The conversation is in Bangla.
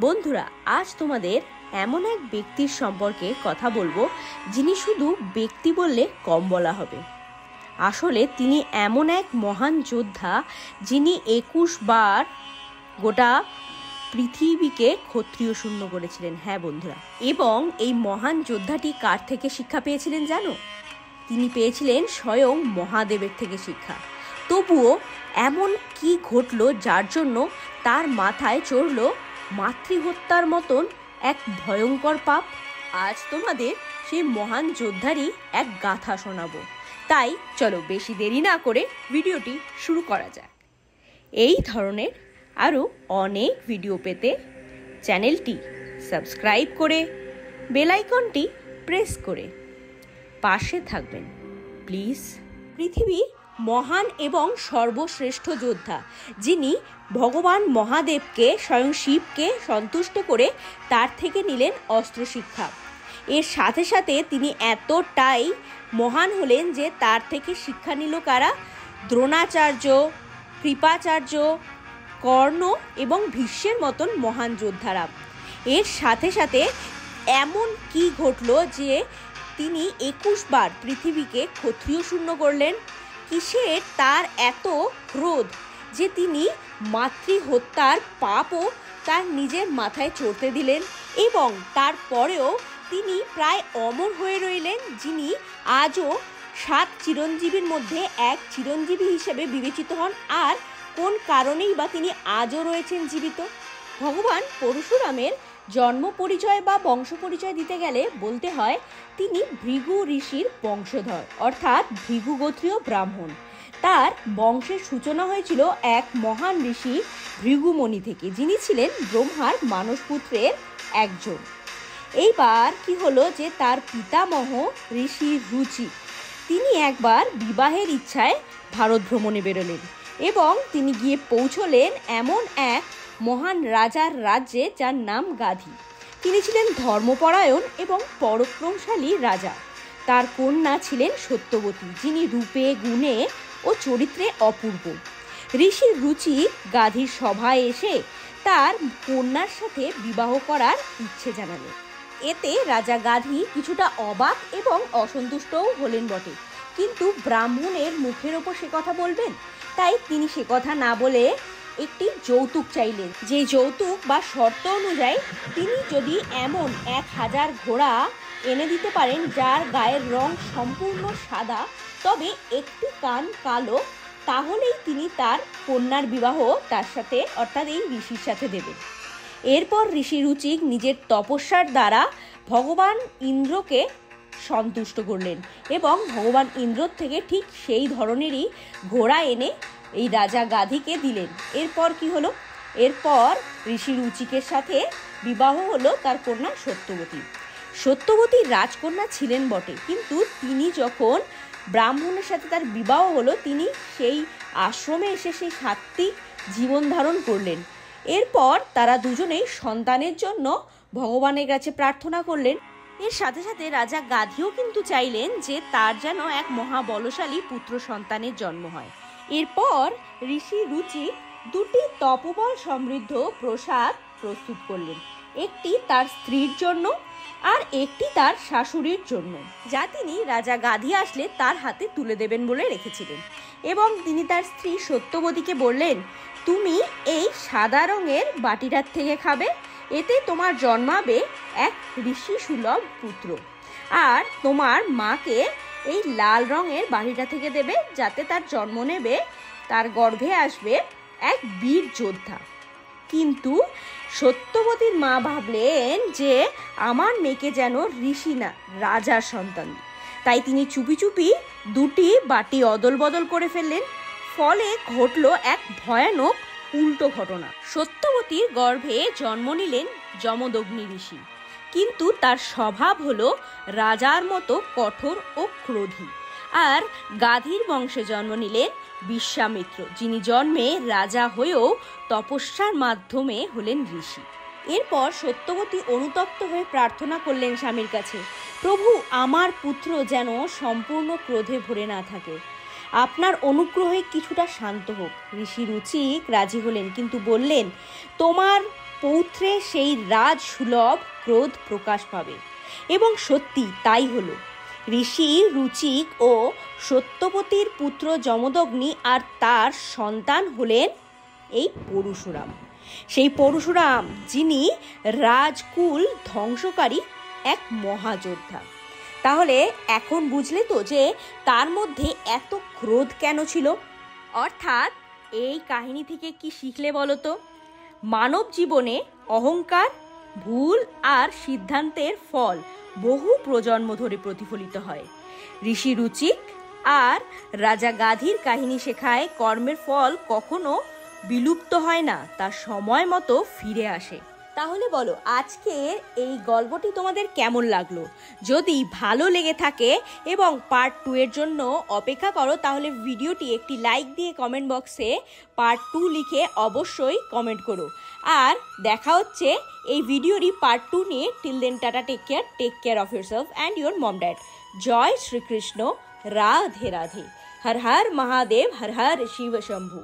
বন্ধুরা, আজ তোমাদের এমন এক ব্যক্তির সম্পর্কে কথা বলবো যিনি শুধু ব্যক্তি বললে কম বলা হবে। আসলে তিনি এমন এক মহান যোদ্ধা যিনি 21 বার গোটা পৃথিবীকে ক্ষত্রিয় শূন্য করেছিলেন। হ্যাঁ বন্ধুরা, এবং এই মহান যোদ্ধাটি কার থেকে শিক্ষা পেয়েছিলেন জানো? তিনি পেয়েছিলেন স্বয়ং মহাদেবের থেকে শিক্ষা। তবুও এমন কি ঘটলো যার জন্য তার মাথায় চড়ল মাতৃহত্যার মতন এক ভয়ঙ্কর পাপ? আজ তোমাদের সেই মহান যোদ্ধারই এক গাথা শোনাবো। তাই চলো বেশি দেরি না করে ভিডিওটি শুরু করা যাক। এই ধরনের আরও অনেক ভিডিও পেতে চ্যানেলটি সাবস্ক্রাইব করে বেল আইকনটি প্রেস করে পাশে থাকবেন প্লিজ। পৃথিবীর মহান এবং সর্বশ্রেষ্ঠ যোদ্ধা যিনি ভগবান মহাদেবকে, স্বয়ং শিবকে সন্তুষ্ট করে তার থেকে নিলেন অস্ত্র শিক্ষা। এর সাথে সাথে তিনি এতটাই মহান হলেন যে তার থেকে শিক্ষা নিল কারা? দ্রোণাচার্য, কৃপাচার্য, কর্ণ এবং ভীষ্মের মতন মহান যোদ্ধারা। এর সাথে সাথে এমন কি ঘটলো যে তিনি 21 বার পৃথিবীকে ক্ষত্রিয় শূন্য করলেন? কিসের তার এত ক্রোধ যে তিনি মাতৃহত্যার পাপও তার নিজের মাথায় চড়তে দিলেন, এবং তারপরেও তিনি প্রায় অমর হয়ে রইলেন, যিনি আজও 7 চিরঞ্জীবীর মধ্যে এক চিরঞ্জীবী হিসেবে বিবেচিত হন। আর কোন কারণেই বা তিনি আজও রয়েছেন জীবিত? ভগবান পরশুরামের জন্ম পরিচয় বা বংশ পরিচয় দিতে গেলে বলতে হয় তিনি ভৃগু ঋষির বংশধর, অর্থাৎ ভৃগু গোত্রীয় ব্রাহ্মণ। তার বংশের সূচনা হয়েছিল এক মহান ঋষি ভৃগুমণি থেকে, যিনি ছিলেন ব্রহ্মার মানসপুত্রের একজন। এইবার কি হলো যে তার পিতামহ ঋষি রুচি তিনি একবার বিবাহের ইচ্ছায় ভারত ভ্রমণে বেরোলেন, এবং তিনি গিয়ে পৌঁছলেন এমন এক মহান রাজার রাজ্যে যার নাম গাধী। তিনি ছিলেন ধর্মপরায়ণ এবং পরাক্রমশালী রাজা। তার কন্যা ছিলেন সত্যবতী, যিনি রূপে, গুণে ও চরিত্রে অপূর্ব। ঋষি রুচি গাধীর সভায় এসে তার কন্যার সাথে বিবাহ করার ইচ্ছে জানালেন। এতে রাজা গাধী কিছুটা অবাক এবং অসন্তুষ্টও হলেন বটে, কিন্তু ব্রাহ্মণের মুখের ওপর সে কথা বলবেন, তাই তিনি সে কথা না বলে একটি যৌতুক চাইলেন। যে যৌতুক বা শর্ত অনুযায়ী তিনি যদি এমন 1000 ঘোড়া এনে দিতে পারেন যার গায়ের রং সম্পূর্ণ সাদা, তবে একটি কান কালো, তাহলেই তিনি তার কন্যার বিবাহ তার সাথে, অর্থাৎ এই ঋষির সাথে দেবেন। এরপর ঋষি রুচিক নিজের তপস্যার দ্বারা ভগবান ইন্দ্রকে সন্তুষ্ট করলেন, এবং ভগবান ইন্দ্রর থেকে ঠিক সেই ধরনেরই ঘোড়া এনে এই রাজা গাধীকে দিলেন। এরপর কি হলো? এরপর ঋষি রুচিকের সাথে বিবাহ হলো তার কন্যা সত্যবতী। সত্যবতী রাজকন্যা ছিলেন বটে, কিন্তু তিনি যখন ব্রাহ্মণের সাথে তার বিবাহ হলো, তিনি সেই আশ্রমে এসে সেই সাত্ত্বিক জীবন ধারণ করলেন। এরপর তারা দুজনেই সন্তানের জন্য ভগবানের কাছে প্রার্থনা করলেন। এর সাথে সাথে রাজা গাধীও কিন্তু চাইলেন যে তার যেন এক মহাবলশালী পুত্র সন্তানের জন্ম হয়। এরপর ঋষি রুচি 2টি তপবল সমৃদ্ধ প্রসাদ প্রস্তুত করলেন, একটি তার স্ত্রীর জন্য আর একটি তার শাশুড়ির জন্য, যা তিনি রাজা গাধী আসলে তার হাতে তুলে দেবেন বলে রেখেছিলেন। এবং তিনি তার স্ত্রী সত্যবতীকে বললেন, তুমি এই সাদা রঙের বাটিটার থেকে খাবে, এতে তোমার জন্মাবে এক ঋষি সুলভ পুত্র, আর তোমার মাকে এই লাল রঙের বাটিটা থেকে দেবে, যাতে তার জন্ম নেবে, তার গর্ভে আসবে এক বীর যোদ্ধা। কিন্তু সত্যবতীর মা ভাবলেন যে আমার মেয়েকে যেন ঋষি না, রাজার সন্তান, তাই তিনি চুপি চুপি 2টি বাটি অদল বদল করে ফেললেন। ফলে ঘটল এক ভয়ানক উল্টো ঘটনা। সত্যবতীর গর্ভে জন্ম নিলেন যমদগ্নি ঋষি, কিন্তু তার স্বভাব হলো রাজার মতো কঠোর ও ক্রোধী। আর গাধীর বংশে জন্ম নিলেন বিশ্বামিত্র, যিনি জন্মে রাজা হয়েও তপস্যার মাধ্যমে হলেন ঋষি। এরপর সত্যবতী অনুতপ্ত হয়ে প্রার্থনা করলেন স্বামীর কাছে, প্রভু, আমার পুত্র যেন সম্পূর্ণ ক্রোধে ভরে না থাকে, আপনার অনুগ্রহে কিছুটা শান্ত হোক। ঋষি রুচিক রাজি হলেন, কিন্তু বললেন, তোমার পৌত্রে সেই রাজ সুলভ ক্রোধ প্রকাশ পাবে। এবং সত্যি তাই হলো। ঋষি রুচিক ও সত্যবতীর পুত্র যমদগ্নি আর তার সন্তান হলেন এই পরশুরাম। সেই পরশুরাম যিনি রাজকুল ধ্বংসকারী এক মহাযোদ্ধা। তাহলে এখন বুঝলে তো যে তার মধ্যে এত ক্রোধ কেন ছিল? অর্থাৎ এই কাহিনী থেকে কি শিখলে বলো তো? মানব জীবনে অহংকার, ভুল আর সিদ্ধান্তের ফল বহু প্রজন্ম ধরে প্রতিফলিত হয়। ঋষি রুচিক আর রাজা গাধির কাহিনী শেখায় কর্মের ফল কখনো বিলুপ্ত হয় না, তা সময় মতো ফিরে আসে। তাহলে বলো, আজকের এই গল্পটি তোমাদের কেমন লাগলো? যদি ভালো লেগে থাকে এবং পার্ট 2 এর জন্য অপেক্ষা করো, তাহলে ভিডিওটি একটি লাইক দিয়ে কমেন্ট বক্সে পার্ট 2 লিখে অবশ্যই কমেন্ট করো। আর দেখা হচ্ছে এই ভিডিওরই পার্ট 2 নিয়ে। Till then, tata, take care of yourself and your mom dad. জয় শ্রীকৃষ্ণ, রাধে রাধে, হর হর মহাদেব, হর হর শিব শম্ভু।